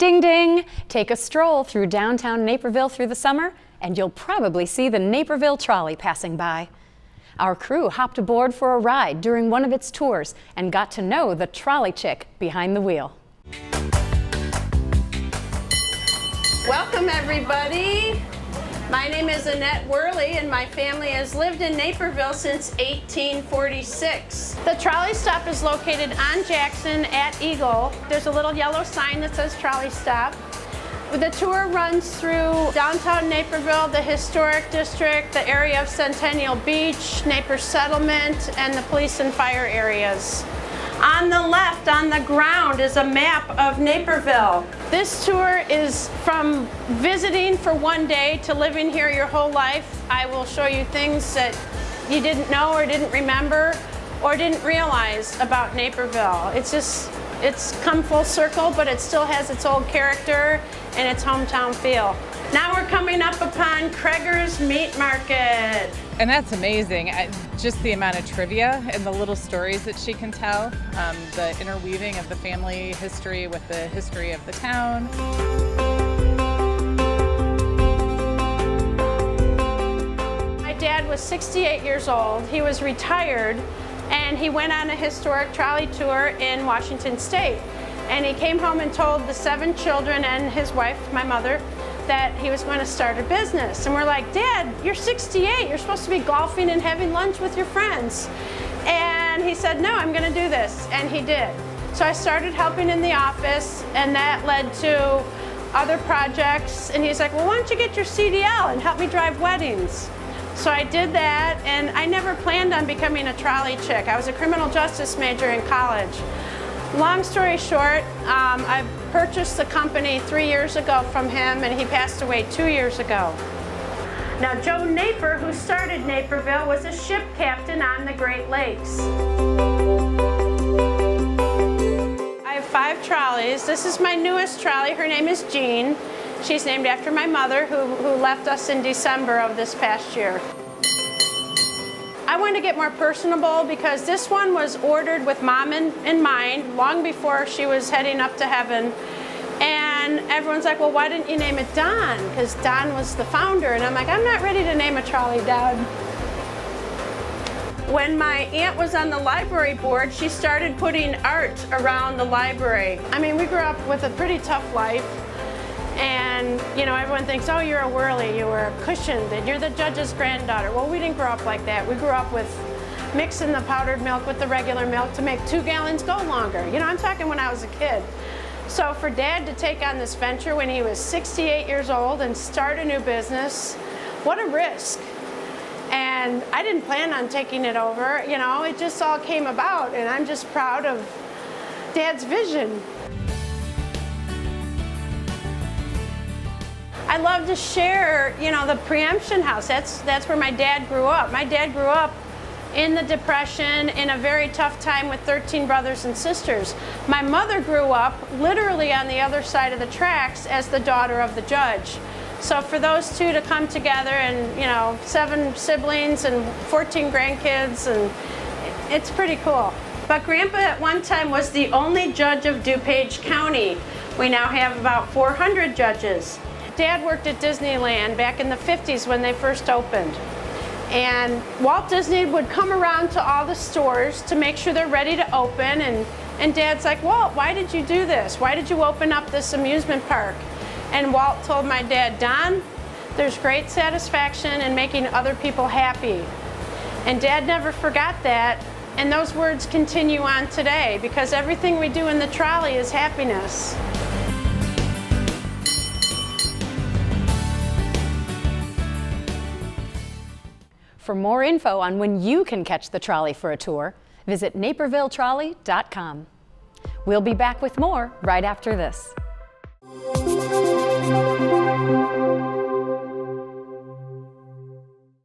Ding ding! Take a stroll through downtown Naperville through the summer and you'll probably see the Naperville Trolley passing by. Our crew hopped aboard for a ride during one of its tours and got to know the trolley chick behind the wheel. Welcome everybody. My name is WEHRLI and my family has lived in Naperville since 1846. The trolley stop is located on Jackson at Eagle. There's a little yellow sign that says trolley stop. The tour runs through downtown Naperville, the historic district, the area of Centennial Beach, Naples Settlement, and the police and fire areas. On the left, on the ground, is a map of Naperville. This tour is from visiting for one day to living here your whole life. I will show you things that you didn't know or didn't remember or didn't realize about Naperville. It's come full circle, but it still has its old character and its hometown feel. Now we're coming up upon Craigor's Meat Market. And that's amazing. Just the amount of trivia and the little stories that she can tell, the interweaving of the family history with the history of the town. My dad was 68 years old. He was retired and he went on a historic trolley tour in Washington State. And he came home and told the 7 children and his wife, my mother, that he was going to start a business. And we're like, Dad, you're 68. You're supposed to be golfing and having lunch with your friends. And he said, no, I'm going to do this. And he did. So I started helping in the office, and that led to other projects. And he's like, well, why don't you get your CDL and help me drive weddings? So I did that, and I never planned on becoming a trolley chick. I was a criminal justice major in college. Long story short, I purchased the company 3 years ago from him, and he passed away 2 years ago. Now, Joe Naper, who started Naperville, was a ship captain on the Great Lakes. I have 5 trolleys. This is my newest trolley. Her name is Jean. She's named after my mother, who left us in December of this past year. I wanted to get more personable because this one was ordered with Mom in mind long before she was heading up to heaven. And everyone's like, well, why didn't you name it Don? Because Don was the founder. And I'm like, I'm not ready to name a trolley Don. When my aunt was on the library board, she started putting art around the library. I mean, we grew up with a pretty tough life. And, you know, everyone thinks, oh, you're a WEHRLI, you were cushioned, and you're the judge's granddaughter. Well, we didn't grow up like that. We grew up with mixing the powdered milk with the regular milk to make 2 gallons go longer. You know, I'm talking when I was a kid. So for Dad to take on this venture when he was 68 years old and start a new business, what a risk. And I didn't plan on taking it over. You know, it just all came about, and I'm just proud of Dad's vision. I love to share, you know, the Preemption House. That's where my dad grew up. My dad grew up in the Depression in a very tough time with 13 brothers and sisters. My mother grew up literally on the other side of the tracks as the daughter of the judge. So for those two to come together and, you know, 7 siblings and 14 grandkids, and it's pretty cool. But Grandpa at one time was the only judge of DuPage County. We now have about 400 judges. Dad worked at Disneyland back in the 50s when they first opened. And Walt Disney would come around to all the stores to make sure they're ready to open. And Dad's like, Walt, why did you do this? Why did you open up this amusement park? And Walt told my dad, Don, there's great satisfaction in making other people happy. And Dad never forgot that. And those words continue on today because everything we do in the trolley is happiness. For more info on when you can catch the trolley for a tour, visit napervilletrolley.com. We'll be back with more right after this.